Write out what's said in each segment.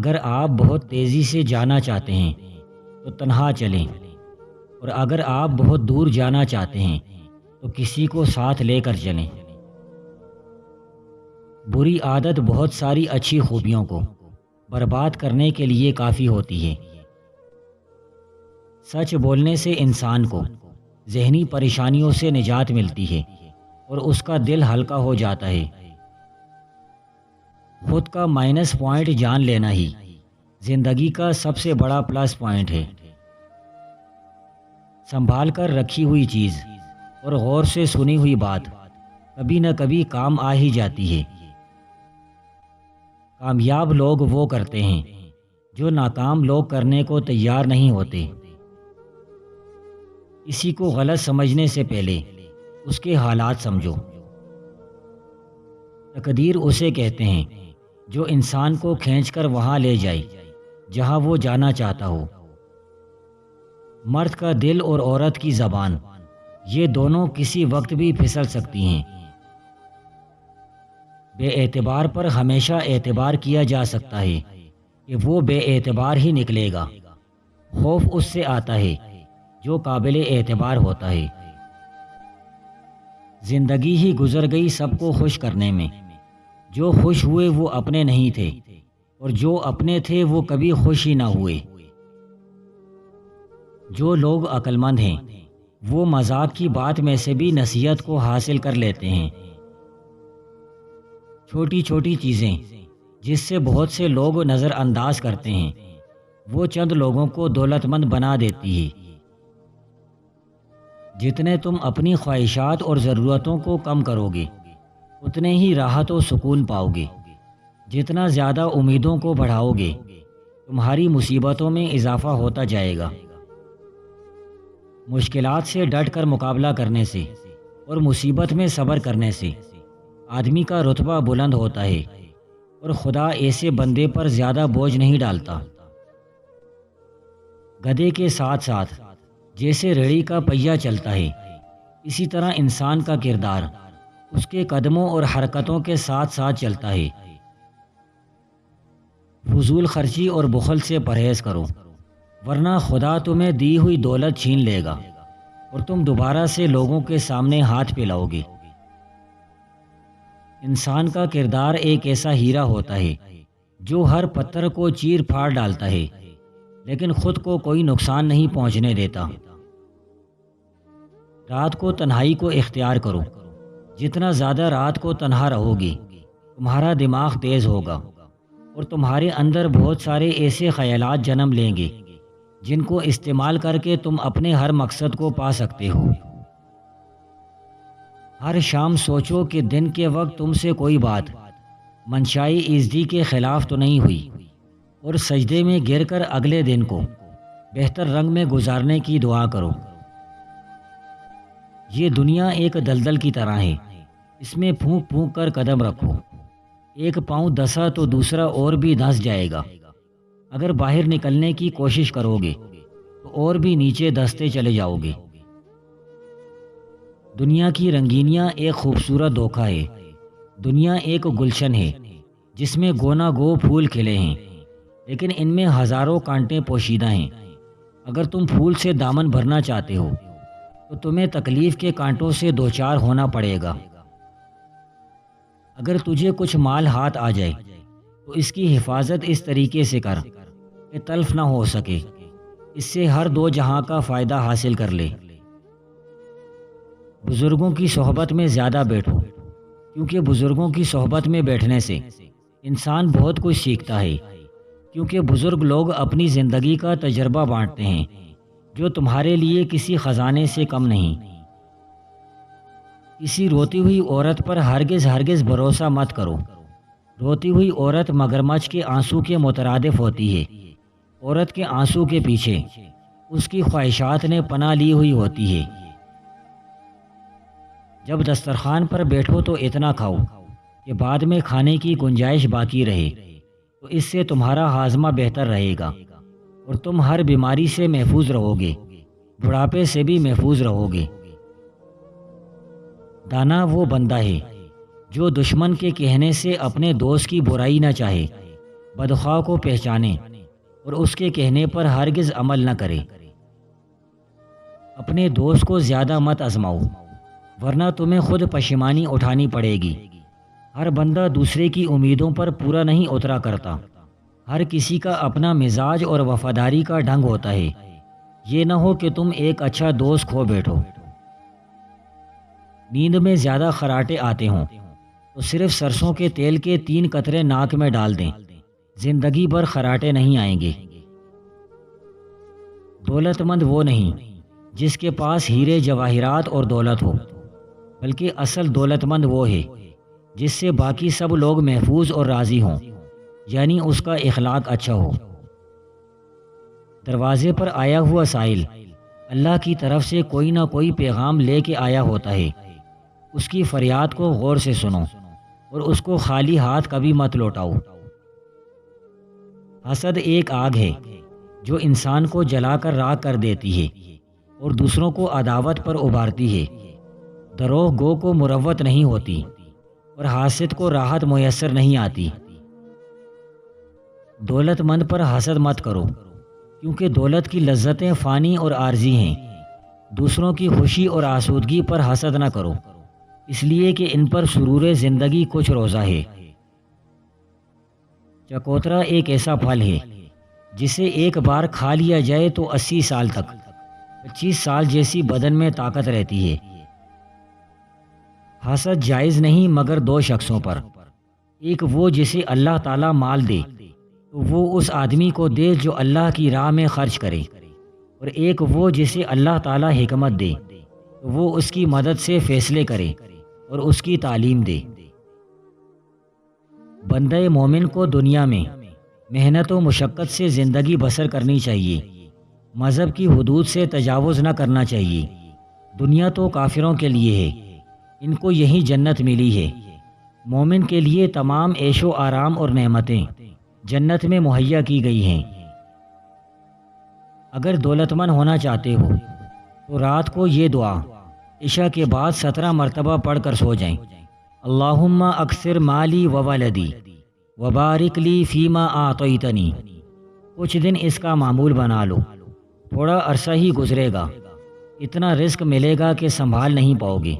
اگر آپ بہت تیزی سے جانا چاہتے ہیں تو تنہا چلیں، اور اگر آپ بہت دور جانا چاہتے ہیں تو کسی کو ساتھ لے کر چلیں۔ بری عادت بہت ساری اچھی خوبیوں کو برباد کرنے کے لیے کافی ہوتی ہے۔ سچ بولنے سے انسان کو ذہنی پریشانیوں سے نجات ملتی ہے اور اس کا دل ہلکا ہو جاتا ہے۔ خود کا مائنس پوائنٹ جان لینا ہی زندگی کا سب سے بڑا پلس پوائنٹ ہے۔ سنبھال کر رکھی ہوئی چیز اور غور سے سنی ہوئی بات کبھی نہ کبھی کام آ ہی جاتی ہے۔ کامیاب لوگ وہ کرتے ہیں جو ناکام لوگ کرنے کو تیار نہیں ہوتے۔ کسی کو غلط سمجھنے سے پہلے اس کے حالات سمجھو۔ تقدیر اسے کہتے ہیں جو انسان کو کھینچ کر وہاں لے جائے جہاں وہ جانا چاہتا ہو۔ مرد کا دل اور عورت کی زبان، یہ دونوں کسی وقت بھی پھسل سکتی ہیں۔ بے اعتبار پر ہمیشہ اعتبار کیا جا سکتا ہے کہ وہ بے اعتبار ہی نکلے گا۔ خوف اس سے آتا ہے جو قابل اعتبار ہوتا ہے۔ زندگی ہی گزر گئی سب کو خوش کرنے میں۔ جو خوش ہوئے وہ اپنے نہیں تھے، اور جو اپنے تھے وہ کبھی خوش ہی نہ ہوئے۔ جو لوگ عقل مند ہیں وہ مذاق کی بات میں سے بھی نصیحت کو حاصل کر لیتے ہیں۔ چھوٹی چھوٹی چیزیں جس سے بہت سے لوگ نظر انداز کرتے ہیں، وہ چند لوگوں کو دولت مند بنا دیتی ہے۔ جتنے تم اپنی خواہشات اور ضرورتوں کو کم کرو گے اتنے ہی راحت و سکون پاؤ گے۔ جتنا زیادہ امیدوں کو بڑھاؤ گے تمہاری مصیبتوں میں اضافہ ہوتا جائے گا۔ مشکلات سے ڈٹ کر مقابلہ کرنے سے اور مصیبت میں صبر کرنے سے آدمی کا رتبہ بلند ہوتا ہے، اور خدا ایسے بندے پر زیادہ بوجھ نہیں ڈالتا۔ گدھے کے ساتھ ساتھ جیسے ریڑھی کا پہیہ چلتا ہے، اسی طرح انسان کا کردار اس کے قدموں اور حرکتوں کے ساتھ ساتھ چلتا ہے۔ فضول خرچی اور بخل سے پرہیز کرو، ورنہ خدا تمہیں دی ہوئی دولت چھین لے گا اور تم دوبارہ سے لوگوں کے سامنے ہاتھ پھیلاؤ گے۔ انسان کا کردار ایک ایسا ہیرا ہوتا ہے جو ہر پتھر کو چیر پھاڑ ڈالتا ہے لیکن خود کو کوئی نقصان نہیں پہنچنے دیتا۔ رات کو تنہائی کو اختیار کرو۔ جتنا زیادہ رات کو تنہا رہو گی تمہارا دماغ تیز ہوگا اور تمہارے اندر بہت سارے ایسے خیالات جنم لیں گے جن کو استعمال کر کے تم اپنے ہر مقصد کو پا سکتے ہو۔ ہر شام سوچو کہ دن کے وقت تم سے کوئی بات منشائی ایزدی کے خلاف تو نہیں ہوئی، اور سجدے میں گر کر اگلے دن کو بہتر رنگ میں گزارنے کی دعا کرو۔ یہ دنیا ایک دلدل کی طرح ہے، اس میں پھونک پھونک کر قدم رکھو۔ ایک پاؤں دھسا تو دوسرا اور بھی دھس جائے گا۔ اگر باہر نکلنے کی کوشش کرو گے تو اور بھی نیچے دھستے چلے جاؤ گے۔ دنیا کی رنگینیاں ایک خوبصورت دھوکہ ہے۔ دنیا ایک گلشن ہے جس میں گونا گو پھول کھلے ہیں، لیکن ان میں ہزاروں کانٹے پوشیدہ ہیں۔ اگر تم پھول سے دامن بھرنا چاہتے ہو تو تمہیں تکلیف کے کانٹوں سے دوچار ہونا پڑے گا۔ اگر تجھے کچھ مال ہاتھ آ جائے تو اس کی حفاظت اس طریقے سے کر کہ تلف نہ ہو سکے، اس سے ہر دو جہاں کا فائدہ حاصل کر لے۔ بزرگوں کی صحبت میں زیادہ بیٹھو، کیونکہ بزرگوں کی صحبت میں بیٹھنے سے انسان بہت کچھ سیکھتا ہے، کیونکہ بزرگ لوگ اپنی زندگی کا تجربہ بانٹتے ہیں جو تمہارے لیے کسی خزانے سے کم نہیں۔ کسی روتی ہوئی عورت پر ہرگز ہرگز بھروسہ مت کرو۔ روتی ہوئی عورت مگرمچھ کے آنسو کے مترادف ہوتی ہے۔ عورت کے آنسو کے پیچھے اس کی خواہشات نے پناہ لی ہوئی ہوتی ہے۔ جب دسترخوان پر بیٹھو تو اتنا کھاؤ کہ بعد میں کھانے کی گنجائش باقی رہے، تو اس سے تمہارا ہاضمہ بہتر رہے گا اور تم ہر بیماری سے محفوظ رہو گے، بڑھاپے سے بھی محفوظ رہو گے۔ دانا وہ بندہ ہے جو دشمن کے کہنے سے اپنے دوست کی برائی نہ چاہے بدخواہ کو پہچانے اور اس کے کہنے پر ہرگز عمل نہ کرے۔ اپنے دوست کو زیادہ مت آزماؤ، ورنہ تمہیں خود پشیمانی اٹھانی پڑے گی۔ ہر بندہ دوسرے کی امیدوں پر پورا نہیں اترا کرتا۔ ہر کسی کا اپنا مزاج اور وفاداری کا ڈھنگ ہوتا ہے۔ یہ نہ ہو کہ تم ایک اچھا دوست کھو بیٹھو۔ نیند میں زیادہ خراٹے آتے ہوں تو صرف سرسوں کے تیل کے 3 قطرے ناک میں ڈال دیں، زندگی بھر خراٹے نہیں آئیں گے۔ دولت مند وہ نہیں جس کے پاس ہیرے جواہرات اور دولت ہو، بلکہ اصل دولت مند وہ ہے جس سے باقی سب لوگ محفوظ اور راضی ہوں، یعنی اس کا اخلاق اچھا ہو۔ دروازے پر آیا ہوا سائل اللہ کی طرف سے کوئی نہ کوئی پیغام لے کے آیا ہوتا ہے۔ اس کی فریاد کو غور سے سنو اور اس کو خالی ہاتھ کبھی مت لوٹاؤ۔ حسد ایک آگ ہے جو انسان کو جلا کر راکھ کر دیتی ہے اور دوسروں کو عداوت پر ابھارتی ہے۔ دروغ گو کو مروت نہیں ہوتی اور حاسد کو راحت میسر نہیں آتی۔ دولت مند پر حسد مت کرو، کیونکہ دولت کی لذتیں فانی اور عارضی ہیں۔ دوسروں کی خوشی اور آسودگی پر حسد نہ کرو، اس لیے کہ ان پر سرور زندگی کچھ روزہ ہے۔ چکوترا ایک ایسا پھل ہے جسے ایک بار کھا لیا جائے تو 80 سال تک 25 سال جیسی بدن میں طاقت رہتی ہے۔ حسد جائز نہیں مگر 2 شخصوں پر، ایک وہ جسے اللہ تعالیٰ مال دے تو وہ اس آدمی کو دے جو اللہ کی راہ میں خرچ کرے، اور ایک وہ جسے اللہ تعالیٰ حکمت دے تو وہ اس کی مدد سے فیصلے کرے اور اس کی تعلیم دے۔ بندہ مومن کو دنیا میں محنت و مشقت سے زندگی بسر کرنی چاہیے، مذہب کی حدود سے تجاوز نہ کرنا چاہیے۔ دنیا تو کافروں کے لیے ہے، ان کو یہی جنت ملی ہے۔ مومن کے لیے تمام عیش و آرام اور نعمتیں جنت میں مہیا کی گئی ہیں۔ اگر دولت مند ہونا چاہتے ہو تو رات کو یہ دعا عشاء کے بعد 17 مرتبہ پڑھ کر سو جائیں۔ اللہم اکثر مالی و ولدی وبارک لی فیما اعطیتنی۔ کچھ دن اس کا معمول بنا لو، تھوڑا عرصہ ہی گزرے گا، اتنا رزق ملے گا کہ سنبھال نہیں پاؤ گے۔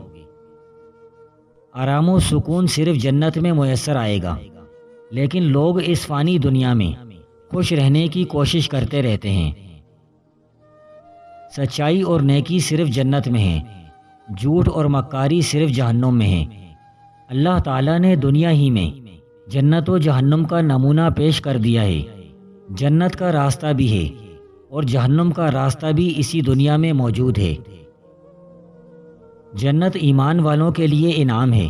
آرام و سکون صرف جنت میں میسر آئے گا، لیکن لوگ اس فانی دنیا میں خوش رہنے کی کوشش کرتے رہتے ہیں۔ سچائی اور نیکی صرف جنت میں ہے، جھوٹ اور مکاری صرف جہنم میں ہے۔ اللہ تعالیٰ نے دنیا ہی میں جنت و جہنم کا نمونہ پیش کر دیا ہے۔ جنت کا راستہ بھی ہے اور جہنم کا راستہ بھی اسی دنیا میں موجود ہے۔ جنت ایمان والوں کے لیے انعام ہے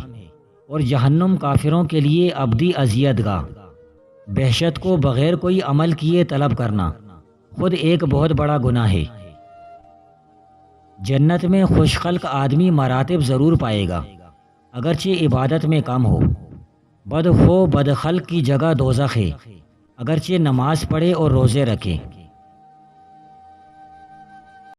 اور جہنم کافروں کے لیے ابدی اذیت گاہ۔ بحشت کو بغیر کوئی عمل کیے طلب کرنا خود ایک بہت بڑا گناہ ہے۔ جنت میں خوش خلق آدمی مراتب ضرور پائے گا، اگرچہ عبادت میں کم ہو۔ بد خلق کی جگہ دوزخ ہے، اگرچہ نماز پڑھے اور روزے رکھے۔